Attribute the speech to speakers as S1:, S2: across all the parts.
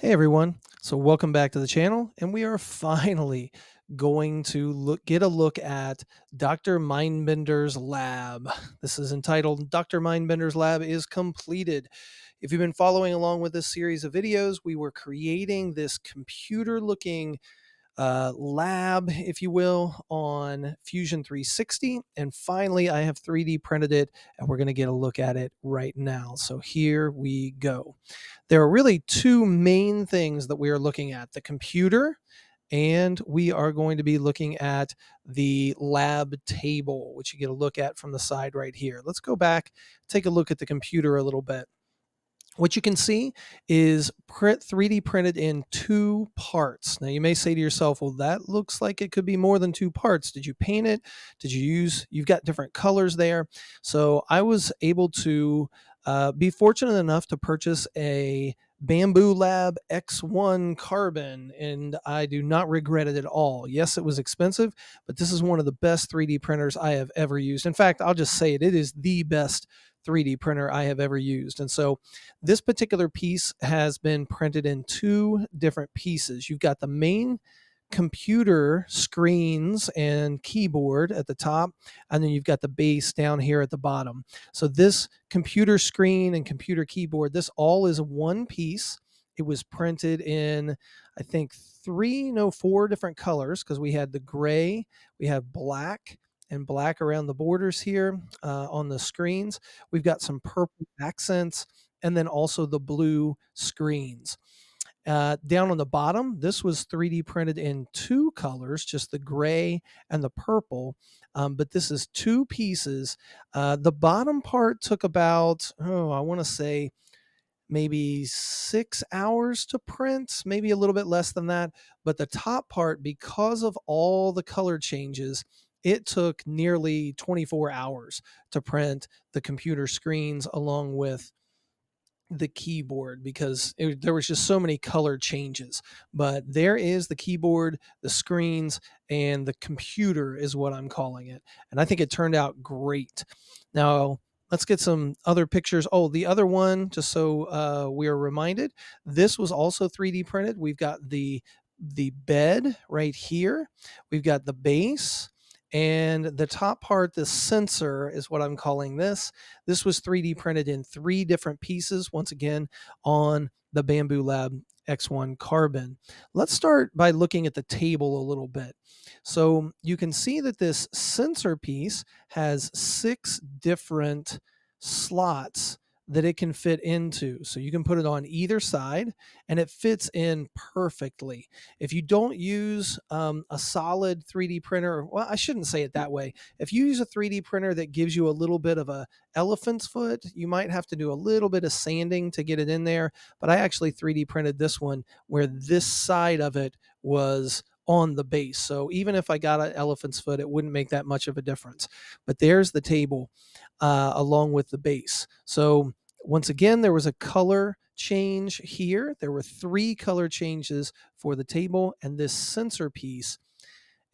S1: Hey everyone. So welcome back to the channel, and we are finally going to get a look at Dr. Mindbender's lab. This is entitled Dr. Mindbender's lab is completed. If you've been following along with this series of videos, we were creating this computer looking lab, if you will, on Fusion 360. And finally, I have 3D printed it, and we're going to get a look at it right now. So here we go. There are really two main things that we are looking at: the computer, and we are going to be looking at the lab table, which you get a look at from the side right here. Let's go back, take a look at the computer a little bit. What you can see is 3D printed in two parts. Now you may say to yourself, well, that looks like it could be more than two parts. Did you paint it? You've got different colors there. So I was able to be fortunate enough to purchase a Bamboo Lab X1 carbon, and I do not regret it at all. Yes, it was expensive, but this is one of the best 3D printers I have ever used. In fact, I'll just say it, it is the best 3D printer I have ever used. And so this particular piece has been printed in two different pieces. You've got the main computer screens and keyboard at the top, and then you've got the base down here at the bottom. So this computer screen and computer keyboard, this all is one piece. It was printed in, I think, four different colors, because we had the gray, we have black, and black around the borders here on the screens. We've got some purple accents, and then also the blue screens. Down on the bottom, this was 3D printed in two colors, just the gray and the purple. But this is two pieces. The bottom part took about, I want to say maybe 6 hours to print, maybe a little bit less than that. But the top part, because of all the color changes, it took nearly 24 hours to print the computer screens along with the keyboard, because there was just so many color changes. But there is the keyboard, the screens, and the computer is what I'm calling it, and I think it turned out great. Now let's get some other pictures. Oh, the other one, just so we are reminded, this was also 3D printed. We've got the bed right here, we've got the base, and the top part, the sensor, is what I'm calling this. This was 3D printed in three different pieces, once again, on the Bamboo Lab X1 carbon. Let's start by looking at the table a little bit. So you can see that this sensor piece has 6 different slots that it can fit into. So you can put it on either side, and it fits in perfectly. If you don't use a solid 3D printer, well, I shouldn't say it that way. If you use a 3D printer that gives you a little bit of a elephant's foot, you might have to do a little bit of sanding to get it in there. But I actually 3D printed this one where this side of it was on the base. So even if I got an elephant's foot, it wouldn't make that much of a difference. But there's the table along with the base. So once again, there was a color change here. There were 3 color changes for the table, and this sensor piece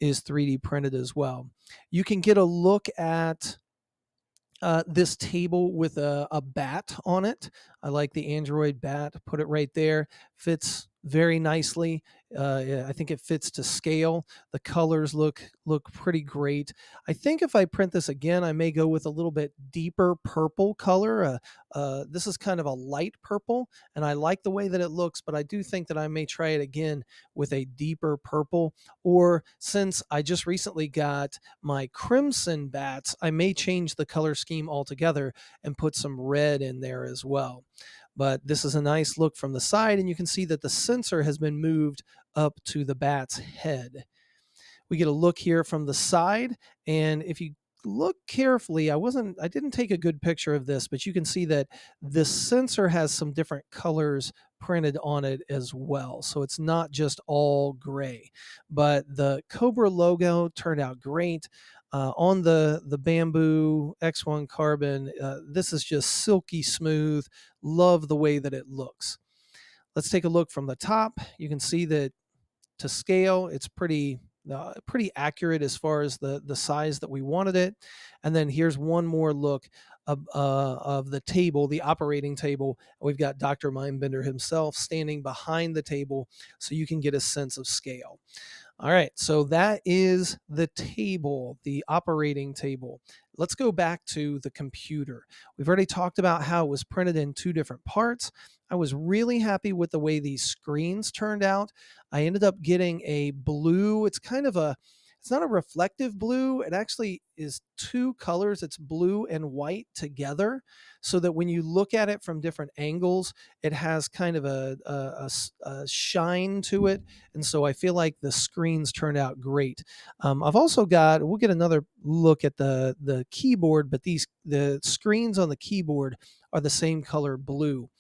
S1: is 3D printed as well. You can get a look at this table with a bat on it. I like the Android bat. Put it right there. Fits very nicely. Yeah, I think it fits to scale. The colors look pretty great. I think if I print this again, I may go with a little bit deeper purple color. This is kind of a light purple, and I like the way that it looks. But I do think that I may try it again with a deeper purple. Or since I just recently got my crimson bats, I may change the color scheme altogether and put some red in there as well. But this is a nice look from the side, and you can see that the sensor has been moved up to the bat's head. We get a look here from the side, and if you look carefully, I didn't take a good picture of this, but you can see that the sensor has some different colors printed on it as well. So it's not just all gray. But the Cobra logo turned out great. On the Bamboo X1 carbon, this is just silky smooth. Love the way that it looks. Let's take a look from the top. You can see that to scale, it's pretty pretty accurate as far as the size that we wanted it. And then here's one more look of the table, the operating table. We've got Dr. Mindbender himself standing behind the table, so you can get a sense of scale. All right, so that is the table, the operating table. Let's go back to the computer. We've already talked about how it was printed in two different parts. I was really happy with the way these screens turned out. I ended up getting a blue, it's not a reflective blue. It actually is two colors. It's blue and white together, so that when you look at it from different angles, it has kind of a shine to it. And so I feel like the screens turned out great. I've also we'll get another look at the keyboard, but the screens on the keyboard are the same color blue.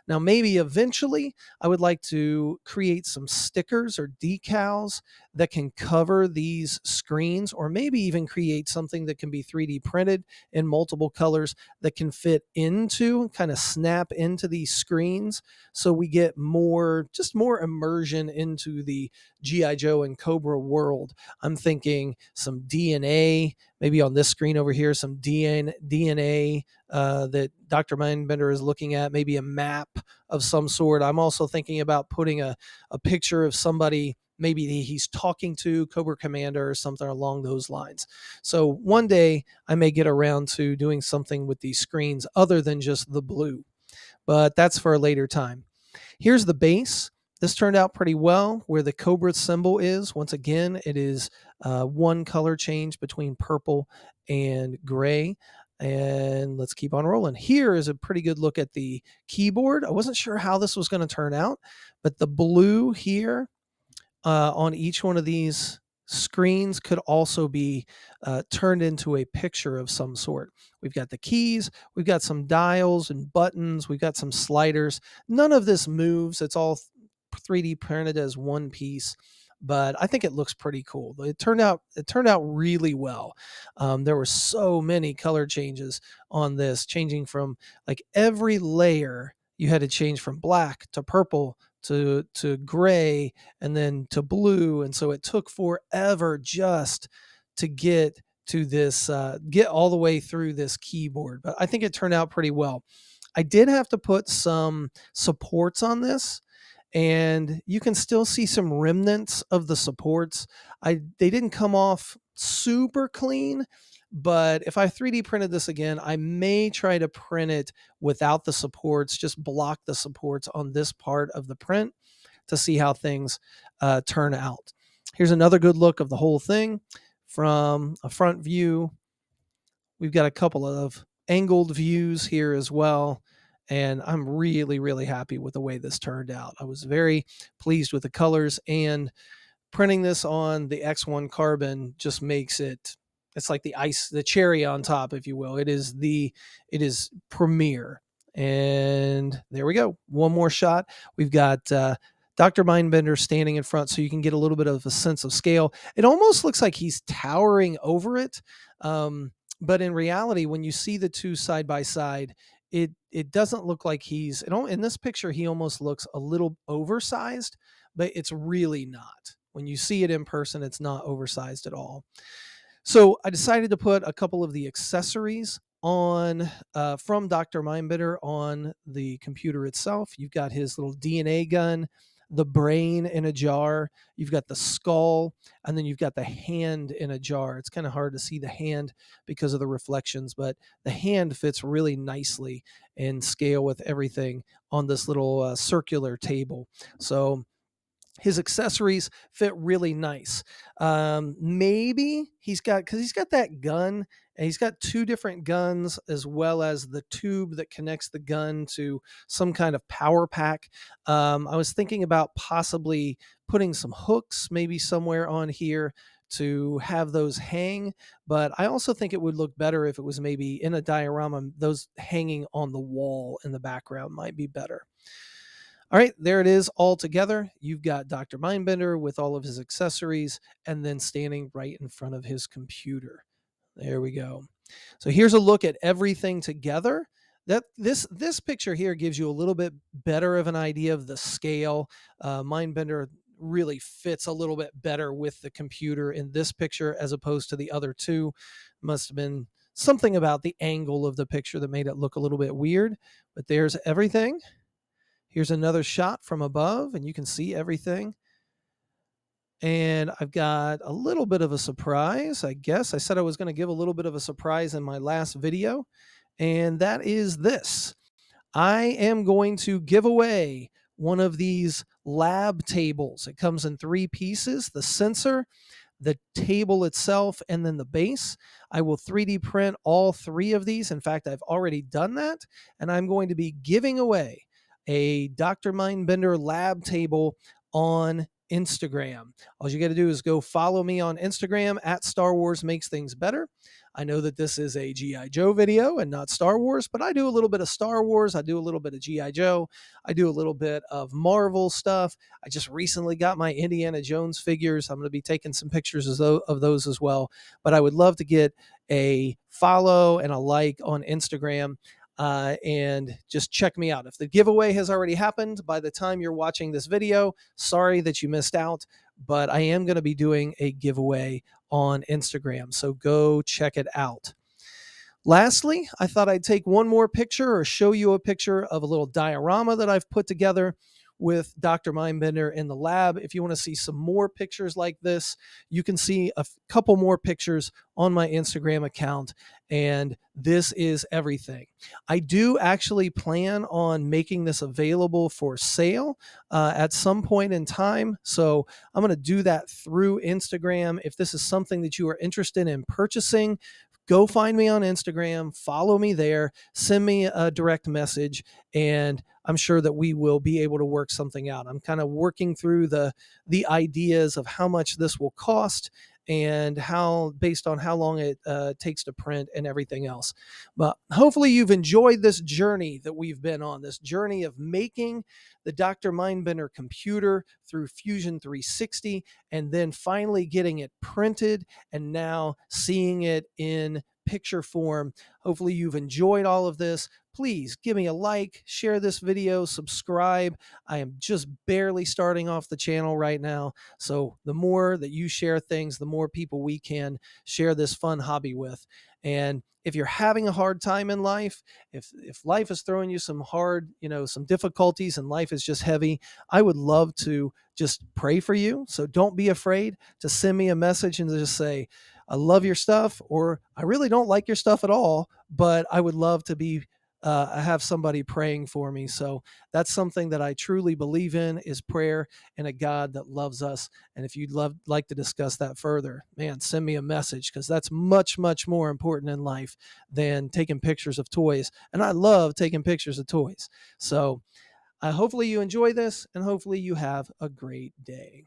S1: Now, maybe eventually I would like to create some stickers or decals that can cover these screens, or maybe even create something that can be 3D printed in multiple colors that can fit into, kind of snap into these screens. So we get just more immersion into the G.I. Joe and Cobra world. I'm thinking some DNA, maybe on this screen over here, some DNA that Dr. Mindbender is looking at, maybe a map of some sort. I'm also thinking about putting a picture of somebody maybe he's talking to, Cobra Commander or something along those lines. So one day I may get around to doing something with these screens other than just the blue, but that's for a later time. Here's the base. This turned out pretty well. Where the Cobra symbol is, once again, it is one color change between purple and gray. And let's keep on rolling. Here is a pretty good look at the keyboard. I wasn't sure how this was going to turn out, but the blue here on each one of these screens could also be turned into a picture of some sort. We've got the keys, we've got some dials and buttons, we've got some sliders. None of this moves. It's all 3D printed as one piece, but I think it looks pretty cool. It turned out really well. There were so many color changes on this, changing from like every layer. You had to change from black to purple to gray and then to blue, and so it took forever just to get all the way through this keyboard. But I think it turned out pretty well. I did have to put some supports on this, and you can still see some remnants of the supports. They didn't come off super clean, but if I 3D printed this again, I may try to print it without the supports, just block the supports on this part of the print to see how things turn out. Here's another good look of the whole thing from a front view. We've got a couple of angled views here as well. And I'm really, really happy with the way this turned out. I was very pleased with the colors, and printing this on the X1 carbon just makes it's like the cherry on top, if you will. It is premier. And there we go. One more shot. We've got Dr. Mindbender standing in front, so you can get a little bit of a sense of scale. It almost looks like he's towering over it. But in reality, when you see the two side by side, it doesn't look like in this picture, he almost looks a little oversized, but it's really not. When you see it in person, it's not oversized at all. So I decided to put a couple of the accessories on from Dr. Mindbender on the computer itself. You've got his little DNA gun, the brain in a jar, you've got the skull, and then you've got the hand in a jar. It's kind of hard to see the hand because of the reflections, but the hand fits really nicely in scale with everything on this little circular table. So his accessories fit really nice. Maybe because he's got that gun, and he's got two different guns, as well as the tube that connects the gun to some kind of power pack. I was thinking about possibly putting some hooks maybe somewhere on here to have those hang, but I also think it would look better if it was maybe in a diorama. Those hanging on the wall in the background might be better. All right, there it is all together. You've got Dr. Mindbender with all of his accessories and then standing right in front of his computer. There we go. So here's a look at everything together. This picture here gives you a little bit better of an idea of the scale. Mindbender really fits a little bit better with the computer in this picture as opposed to the other two. Must have been something about the angle of the picture that made it look a little bit weird, but there's everything. Here's another shot from above, and you can see everything. And I've got a little bit of a surprise, I guess. I said I was going to give a little bit of a surprise in my last video, and that is this. I am going to give away one of these lab tables. It comes in 3 pieces: the sensor, the table itself, and then the base. I will 3D print all 3 of these. In fact, I've already done that, and I'm going to be giving away a Dr. Mindbender lab table on Instagram. All you got to do is go follow me on Instagram at Star Wars Makes Things Better. I know that this is a G.I. Joe video and not Star Wars, but I do a little bit of Star Wars. I do a little bit of G.I. Joe. I do a little bit of Marvel stuff. I just recently got my Indiana Jones figures. I'm going to be taking some pictures of those as well. But I would love to get a follow and a like on Instagram. And just check me out. If the giveaway has already happened by the time you're watching this video, sorry that you missed out, but I am going to be doing a giveaway on Instagram. So go check it out. Lastly, I thought I'd take one more picture or show you a picture of a little diorama that I've put together with Dr. Mindbender in the lab. If you want to see some more pictures like this, you can see a couple more pictures on my Instagram account. And this is everything. I do actually plan on making this available for sale at some point in time. So I'm going to do that through Instagram. If this is something that you are interested in purchasing, go find me on Instagram, follow me there, send me a direct message, and I'm sure that we will be able to work something out. I'm kind of working through the ideas of how much this will cost and how, based on how long it takes to print and everything else. But hopefully you've enjoyed this journey that we've been on, this journey of making the Dr. Mindbender computer through Fusion 360 and then finally getting it printed and now seeing it in picture form. Hopefully you've enjoyed all of this. Please give me a like, share this video, subscribe. I am just barely starting off the channel right now. So the more that you share things, the more people we can share this fun hobby with. And if you're having a hard time in life, if life is throwing you some hard, some difficulties and life is just heavy, I would love to just pray for you. So don't be afraid to send me a message and just say, I love your stuff, or I really don't like your stuff at all, but I would love to be have somebody praying for me. So that's something that I truly believe in, is prayer and a God that loves us. And if you'd like to discuss that further, man, send me a message, because that's much, much more important in life than taking pictures of toys. And I love taking pictures of toys. So hopefully you enjoy this, and hopefully you have a great day.